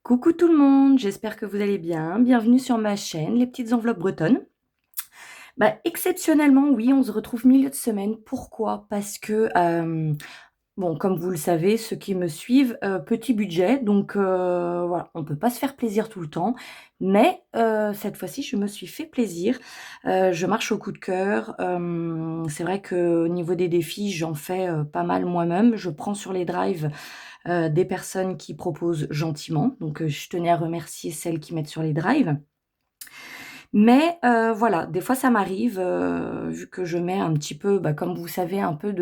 Coucou tout le monde, j'espère que vous allez bien. Bienvenue sur ma chaîne, les petites enveloppes bretonnes. Exceptionnellement, oui, on se retrouve milieu de semaine. Pourquoi? Parce que, bon, comme vous le savez, ceux qui me suivent, petit budget, donc voilà, on ne peut pas se faire plaisir tout le temps. Mais cette fois-ci, je me suis fait plaisir. Je marche au coup de cœur. C'est vrai qu'au niveau des défis, j'en fais pas mal moi-même. Je prends sur les drives des personnes qui proposent gentiment. Donc, je tenais à remercier celles qui mettent sur les drives. Mais voilà, des fois ça m'arrive, vu que je mets un petit peu, comme vous savez, un peu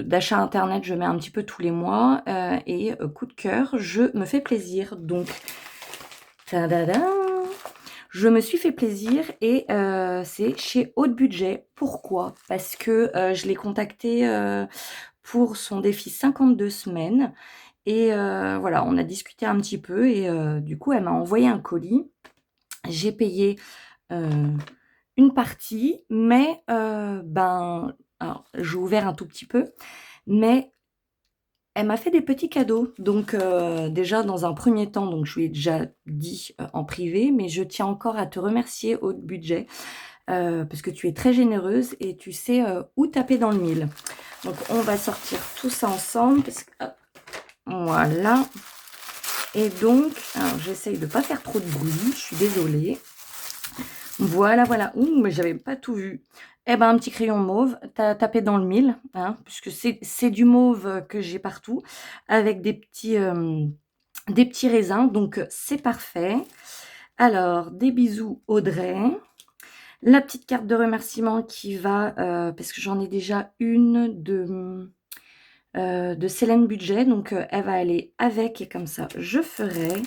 d'achat internet, je mets un petit peu tous les mois et coup de cœur, je me fais plaisir. Donc, tadadam, je me suis fait plaisir et c'est chez Haute Budget. Pourquoi? Parce que je l'ai contacté pour son défi 52 semaines et voilà, on a discuté un petit peu et du coup, elle m'a envoyé un colis. J'ai payé une partie, mais alors j'ai ouvert un tout petit peu, mais elle m'a fait des petits cadeaux. Donc déjà dans un premier temps, donc je lui ai déjà dit en privé, mais je tiens encore à te remercier Haute Budget, parce que tu es très généreuse et tu sais où taper dans le mille. Donc on va sortir tout ça ensemble, parce que hop, voilà. Et donc, alors j'essaye de pas faire trop de bruit, je suis désolée. Voilà, voilà. Ouh, mais j'avais pas tout vu. Eh ben, un petit crayon mauve, t'as tapé dans le mille, hein, puisque c'est du mauve que j'ai partout, avec des petits raisins, donc c'est parfait. Alors, des bisous Audrey. La petite carte de remerciement qui va, parce que j'en ai déjà une de Célène Budget, donc elle va aller avec et comme ça, je ferai.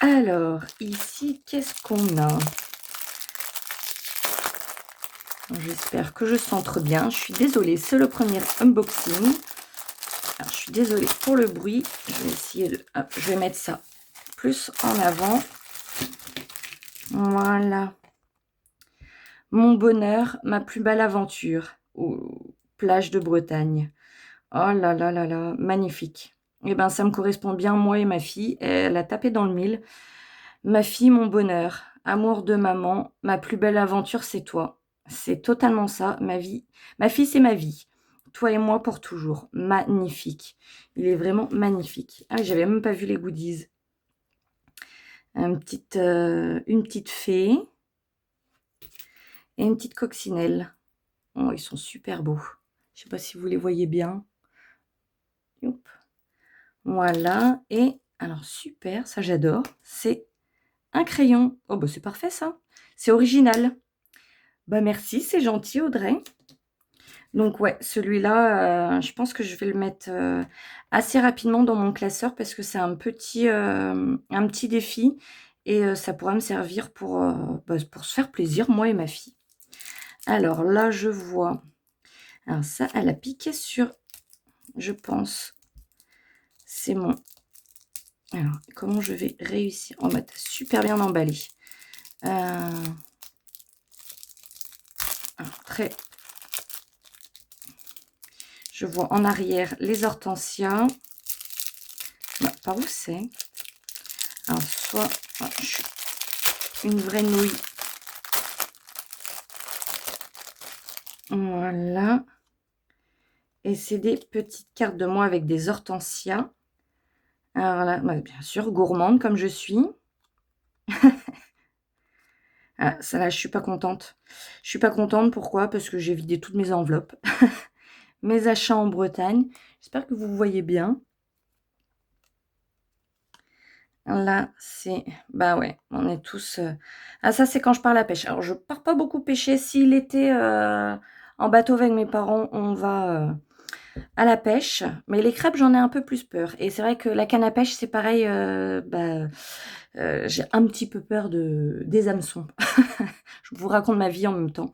Alors, ici, qu'est-ce qu'on a? J'espère que je centre bien. Je suis désolée, c'est le premier unboxing. Alors, je suis désolée pour le bruit. Je vais essayer de... Hop, je vais mettre ça plus en avant. Voilà. Mon bonheur, ma plus belle aventure aux plages de Bretagne. Oh là là là là, magnifique. Eh bien, ça me correspond bien, moi et ma fille. Elle a tapé dans le mille. Ma fille, mon bonheur, amour de maman, ma plus belle aventure, c'est toi. C'est totalement ça, ma vie. Ma fille, c'est ma vie. Toi et moi pour toujours. Magnifique. Il est vraiment magnifique. Ah, j'avais même pas vu les goodies. Une petite fée et une petite coccinelle. Oh, ils sont super beaux. Je sais pas si vous les voyez bien. Youp. Voilà. Et alors, super, ça j'adore. C'est un crayon. Oh, bah c'est parfait ça. C'est original. Bah merci, c'est gentil Audrey. Donc ouais, celui-là, je pense que je vais le mettre assez rapidement dans mon classeur parce que c'est un petit défi et ça pourra me servir pour se faire plaisir, moi et ma fille. Alors là, je vois... Alors ça, elle a piqué sur... Je pense... C'est mon... Alors, comment je vais réussir? Oh, bah, t'as super bien emballé. Alors, très... Je vois en arrière les hortensias. Non, par où c'est? Alors, soit je suis une vraie nouille. Voilà. Et c'est des petites cartes de moi avec des hortensias. Alors là, bien sûr, gourmande comme je suis. Ah, ça là, je suis pas contente. Je suis pas contente, pourquoi? Parce que j'ai vidé toutes mes enveloppes. Mes achats en Bretagne. J'espère que vous voyez bien. Là, c'est... Bah ouais, on est tous... Ah, ça, c'est quand je pars à la pêche. Alors, je pars pas beaucoup pêcher. S'il était en bateau avec mes parents, on va à la pêche. Mais les crêpes, j'en ai un peu plus peur. Et c'est vrai que la canne à pêche, c'est pareil. J'ai un petit peu peur des hameçons. Je vous raconte ma vie en même temps.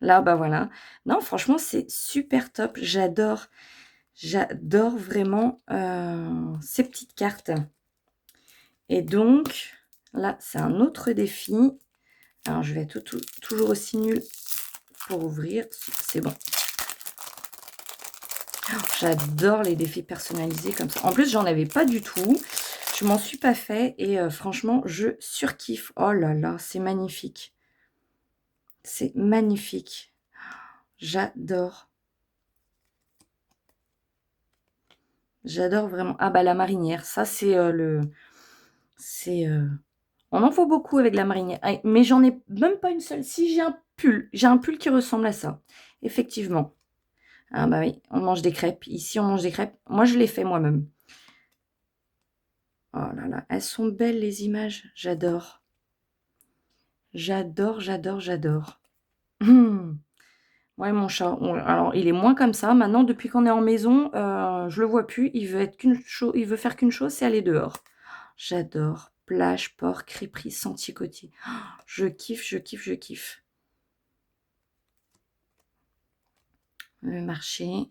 Là, bah voilà. Non, franchement, c'est super top. J'adore vraiment ces petites cartes. Et donc, là, c'est un autre défi. Alors, je vais être toujours aussi nulle pour ouvrir. C'est bon. Oh, j'adore les défis personnalisés comme ça. En plus, j'en avais pas du tout. Je m'en suis pas fait et franchement, je surkiffe. Oh là là, c'est magnifique. C'est magnifique. J'adore. J'adore vraiment. Ah bah, la marinière, ça c'est, c'est, on en faut beaucoup avec la marinière. Ah, mais j'en ai même pas une seule. Si, j'ai un pull qui ressemble à ça, effectivement. Ah bah oui, on mange des crêpes. Ici, on mange des crêpes. Moi, je les fais moi-même. Oh là là, elles sont belles les images. J'adore. J'adore, j'adore, j'adore. Ouais, mon chat, alors il est moins comme ça. Maintenant, depuis qu'on est en maison, je le vois plus. Il veut faire qu'une chose, c'est aller dehors. J'adore. Plage, port, crêperie, sentier côtier. Je kiffe, je kiffe, je kiffe. Le marché.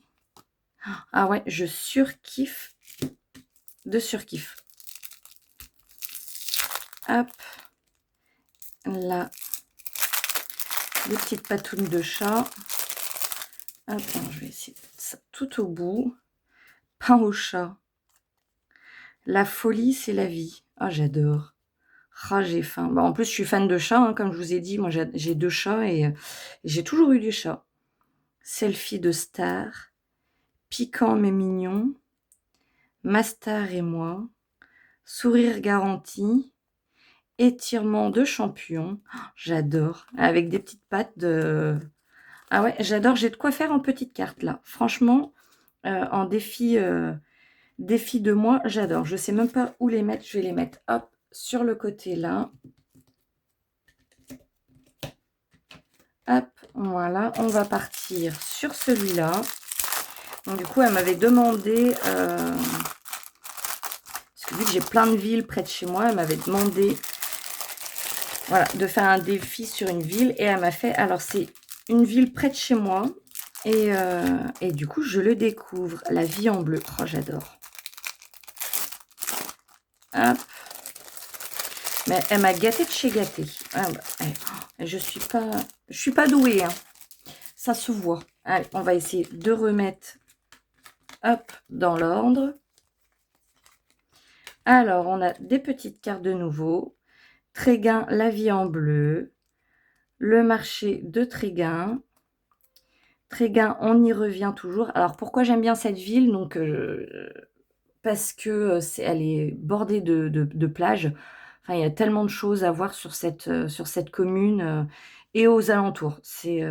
Ah ouais, je surkiffe de surkiffe. Hop. Là, les petites patounes de chat. Attends, je vais essayer de mettre ça tout au bout. Pain au chat. La folie, c'est la vie. Ah, j'adore. Ah, j'ai faim. Bah, en plus, je suis fan de chats, hein, comme je vous ai dit. Moi, j'ai 2 chats et j'ai toujours eu des chats. Selfie de star. Piquant mais mignon. Ma star et moi. Sourire garanti. Étirement de champion. Ah, j'adore. Avec des petites pattes de... Ah ouais, j'adore. J'ai de quoi faire en petite carte, là. Franchement, en défi de moi, j'adore. Je sais même pas où les mettre. Je vais les mettre, hop, sur le côté, là. Hop, voilà. On va partir sur celui-là. Donc, du coup, elle m'avait demandé... parce que vu que j'ai plein de villes près de chez moi, elle m'avait demandé... Voilà, de faire un défi sur une ville. Et elle m'a fait... Alors, c'est une ville près de chez moi. Et du coup, je le découvre. La vie en bleu. Oh, j'adore. Hop. Mais elle m'a gâtée de chez gâtée. Ah bah, je suis pas douée, hein. Ça se voit. Allez, on va essayer de remettre, hop, dans l'ordre. Alors, on a des petites cartes de nouveau. Tréguin, la vie en bleu. Le marché de Tréguin. Tréguin, on y revient toujours. Alors, pourquoi j'aime bien cette ville? Donc, parce que elle est bordée de plages. Enfin, il y a tellement de choses à voir sur cette commune et aux alentours. C'est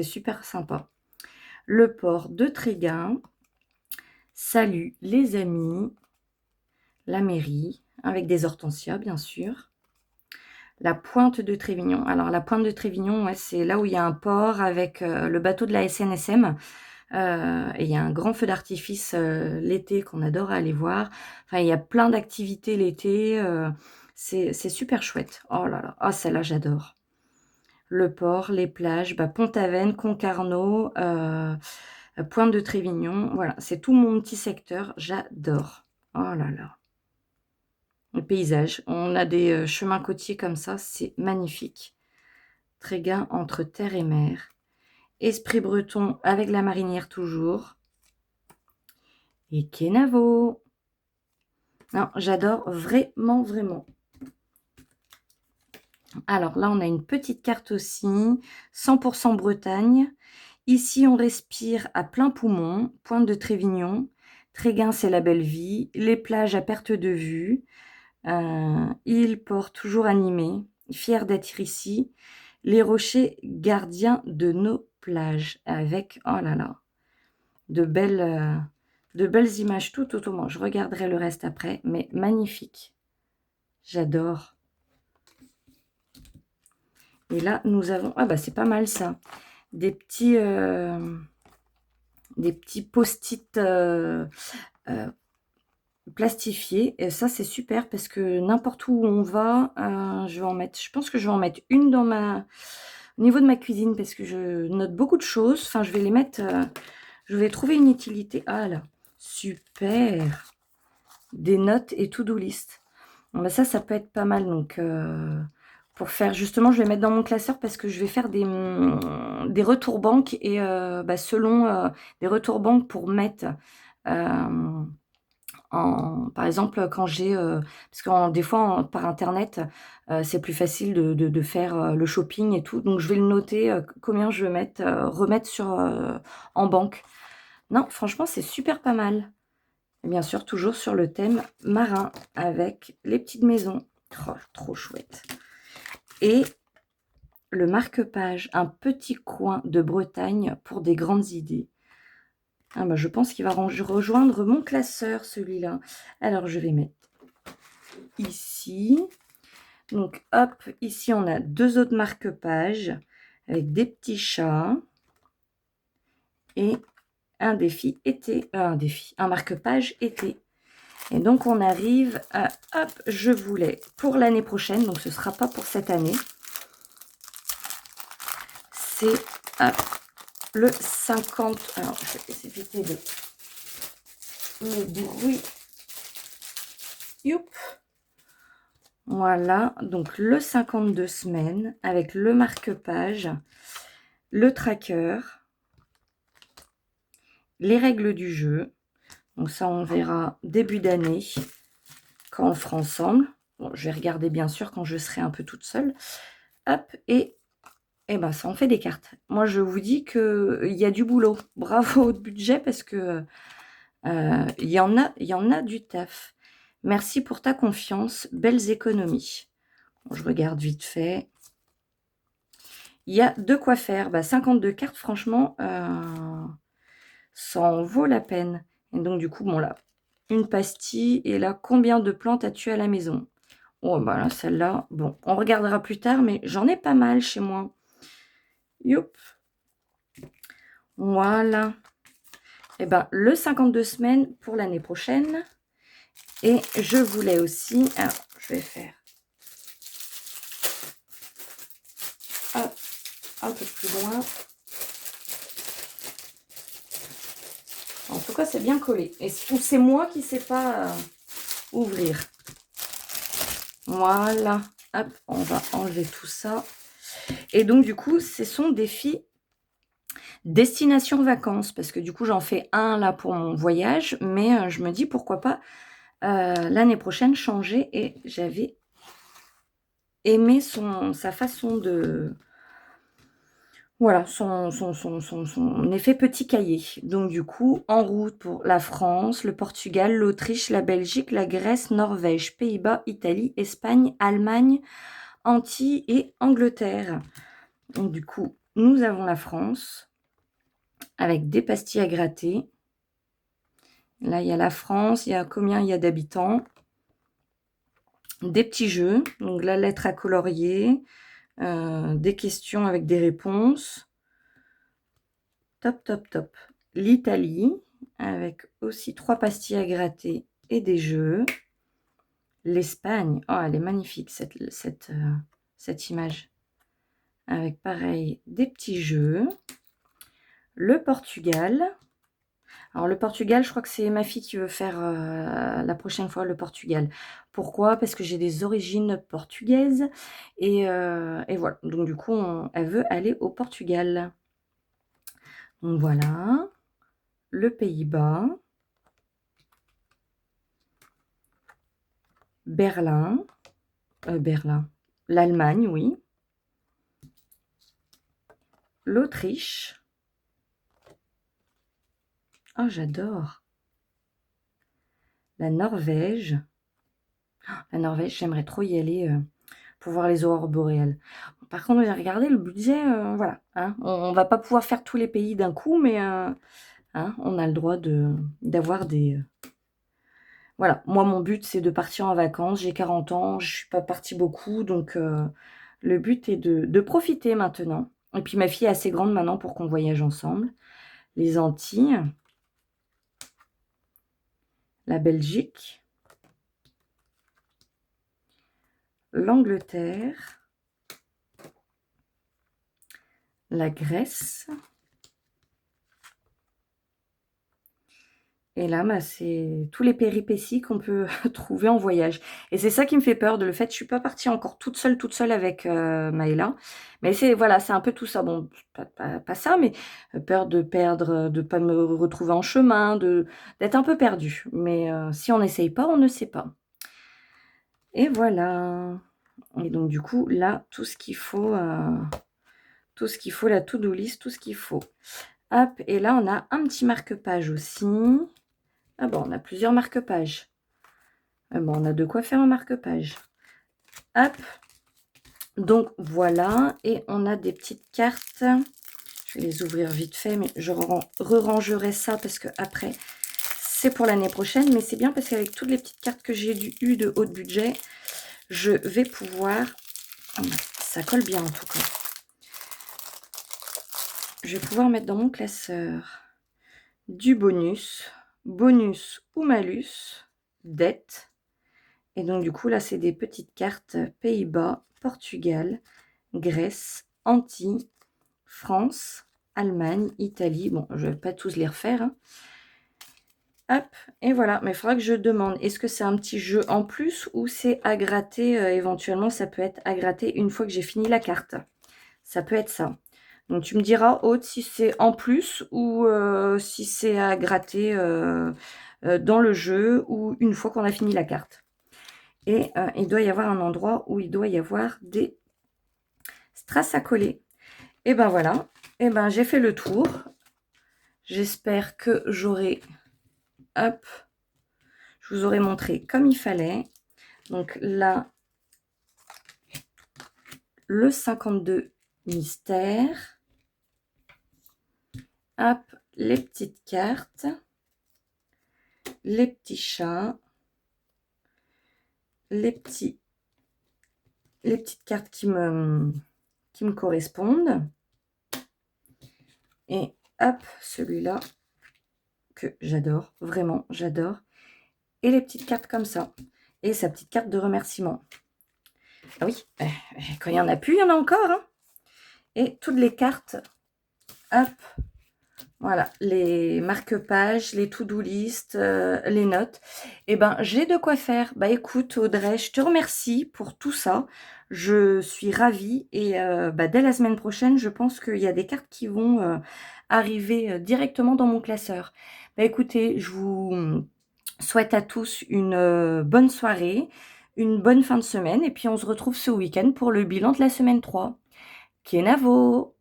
super sympa. Le port de Tréguin. Salut les amis. La mairie, avec des hortensias, bien sûr. La pointe de Trévignon. Alors, la pointe de Trévignon, ouais, c'est là où il y a un port avec le bateau de la SNSM. Et il y a un grand feu d'artifice l'été qu'on adore aller voir. Enfin, il y a plein d'activités l'été. C'est super chouette. Oh là là, oh, celle-là, j'adore. Le port, les plages, bah, Pont-Aven, Concarneau, Pointe de Trévignon. Voilà, c'est tout mon petit secteur. J'adore. Oh là là. Le paysage. On a des chemins côtiers comme ça. C'est magnifique. Tréguin entre terre et mer. Esprit breton avec la marinière toujours. Et Kenavo. Non, j'adore vraiment, vraiment. Alors là, on a une petite carte aussi. 100% Bretagne. Ici, on respire à plein poumon. Pointe de Trévignon. Tréguin, c'est la belle vie. Les plages à perte de vue. Île, port toujours animé. Fier d'être ici. Les rochers gardiens de nos plages. Avec, oh là là, de belles images tout autour. Je regarderai le reste après, mais magnifique. J'adore. Et là, nous avons... Ah bah c'est pas mal ça. Des petits post-it plastifiés. Et ça, c'est super parce que n'importe où on va, je vais en mettre... Je pense que je vais en mettre une dans au niveau de ma cuisine parce que je note beaucoup de choses. Enfin, je vais les mettre... je vais trouver une utilité. Ah là, super. Des notes et to-do list. Bon, bah ça peut être pas mal. Donc, pour faire justement, je vais mettre dans mon classeur parce que je vais faire des retours banques et bah, selon des retours banques pour mettre par exemple, quand j'ai, parce que des fois, par internet, c'est plus facile de faire, le shopping et tout, donc je vais le noter, combien je vais remettre en banque. Non, franchement, c'est super pas mal. Et bien sûr, toujours sur le thème marin avec les petites maisons. Oh, trop chouette. Et le marque-page, un petit coin de Bretagne pour des grandes idées. Ah bah, je pense qu'il va rejoindre mon classeur, celui-là. Alors, je vais mettre ici. Donc, hop, ici, on a 2 autres marque-pages avec des petits chats et un défi été, un marque-page été. Et donc, on arrive à, hop, je voulais pour l'année prochaine, donc ce ne sera pas pour cette année. C'est le 50. Alors, je vais éviter le bruit. Youp. Voilà, donc le 52 semaines avec le marque-page, le tracker, les règles du jeu. Donc ça, on verra début d'année quand on fera ensemble. Bon, je vais regarder bien sûr quand je serai un peu toute seule. Hop, et ben ça en fait des cartes. Moi, je vous dis qu'il y a du boulot. Bravo au budget parce que il y en a du taf. Merci pour ta confiance. Belles économies. Bon, je regarde vite fait. Il y a de quoi faire. 52 cartes, franchement, ça en vaut la peine. Et donc, du coup, bon, là, une pastille. Et là, combien de plantes as-tu à la maison? Oh, bah là, celle-là, bon, on regardera plus tard, mais j'en ai pas mal chez moi. Youp. Voilà. Et ben, le 52 semaines pour l'année prochaine. Et je voulais aussi... Alors, je vais faire... Hop, un peu plus loin. En tout cas, c'est bien collé. Et c'est moi qui ne sais pas ouvrir. Voilà. Hop, on va enlever tout ça. Et donc, du coup, ce sont des filles destination vacances. Parce que du coup, j'en fais un là pour mon voyage. Mais je me dis, pourquoi pas l'année prochaine changer. Et j'avais aimé sa façon de... Voilà, son effet petit cahier. Donc, du coup, en route pour la France, le Portugal, l'Autriche, la Belgique, la Grèce, Norvège, Pays-Bas, Italie, Espagne, Allemagne, Antilles et Angleterre. Donc, du coup, nous avons la France avec des pastilles à gratter. Là, il y a la France. Il y a combien il y a d'habitants? Des petits jeux. Donc, la lettre à colorier. Des questions avec des réponses. Top, top, top. L'Italie, avec aussi 3 pastilles à gratter et des jeux. L'Espagne, oh, elle est magnifique, cette image. Avec, pareil, des petits jeux. Le Portugal. Alors, le Portugal, je crois que c'est ma fille qui veut faire la prochaine fois le Portugal. Pourquoi? Parce que j'ai des origines portugaises. Et voilà. Donc, du coup, elle veut aller au Portugal. Donc, voilà. Le Pays-Bas. Berlin, l'Allemagne, oui. L'Autriche. Oh, j'adore. La Norvège. La Norvège, j'aimerais trop y aller pour voir les aurores boréales. Par contre, j'ai regardé le budget, voilà. Hein, on ne va pas pouvoir faire tous les pays d'un coup, mais hein, on a le droit d'avoir des... Voilà, moi, mon but, c'est de partir en vacances. J'ai 40 ans, je ne suis pas partie beaucoup, donc le but est de profiter maintenant. Et puis, ma fille est assez grande maintenant pour qu'on voyage ensemble. Les Antilles, la Belgique, l'Angleterre, la Grèce, Et là, bah, c'est tous les péripéties qu'on peut trouver en voyage et c'est ça qui me fait peur, de le fait je suis pas partie encore toute seule avec, Maëla. Mais c'est voilà, c'est un peu tout ça. Bon, pas ça, mais, peur de perdre, de pas me retrouver en chemin, d'être un peu perdue. Mais, si on n'essaye pas, on ne sait pas. Et voilà. Et donc du coup, là, tout ce qu'il faut, la to-do list, tout ce qu'il faut. Hop, et là, on a un petit marque-page aussi. Ah bon, on a plusieurs marque-pages. Ah bon, on a de quoi faire un marque-page. Hop. Donc voilà, et on a des petites cartes. Je vais les ouvrir vite fait, mais je re-rangerai ça parce que après, c'est pour l'année prochaine. Mais c'est bien parce qu'avec toutes les petites cartes que j'ai eues de haut budget, je vais pouvoir... Oh, ça colle bien en tout cas. Je vais pouvoir mettre dans mon classeur du bonus, bonus ou malus, dette. Et donc, du coup, là, c'est des petites cartes Pays-Bas, Portugal, Grèce, Antilles, France, Allemagne, Italie. Bon, je ne vais pas tous les refaire. Hein. Hop, et voilà. Mais il faudra que je demande, est-ce que c'est un petit jeu en plus ou c'est à gratter éventuellement, ça peut être à gratter une fois que j'ai fini la carte. Ça peut être ça. Donc, tu me diras, Aude, si c'est en plus ou si c'est à gratter dans le jeu ou une fois qu'on a fini la carte. Et il doit y avoir un endroit où il doit y avoir des strass à coller. Et ben voilà, et ben j'ai fait le tour. J'espère que j'aurai, hop, je vous aurai montré comme il fallait. Donc là, le 52 mystère. Hop, les petites cartes, les petits chats, les petites cartes qui me correspondent. Et hop, celui-là que j'adore, vraiment, j'adore. Et les petites cartes comme ça. Et sa petite carte de remerciement. Ah oui, quand il n'y en a plus, il y en a encore. Hein. Et toutes les cartes, hop, voilà, les marque-pages, les to-do list, les notes. Eh ben, j'ai de quoi faire. Bah écoute, Audrey, je te remercie pour tout ça. Je suis ravie. Et bah, dès la semaine prochaine, je pense qu'il y a des cartes qui vont arriver directement dans mon classeur. Bah écoutez, je vous souhaite à tous une bonne soirée, une bonne fin de semaine. Et puis, on se retrouve ce week-end pour le bilan de la semaine 3. Kenavo!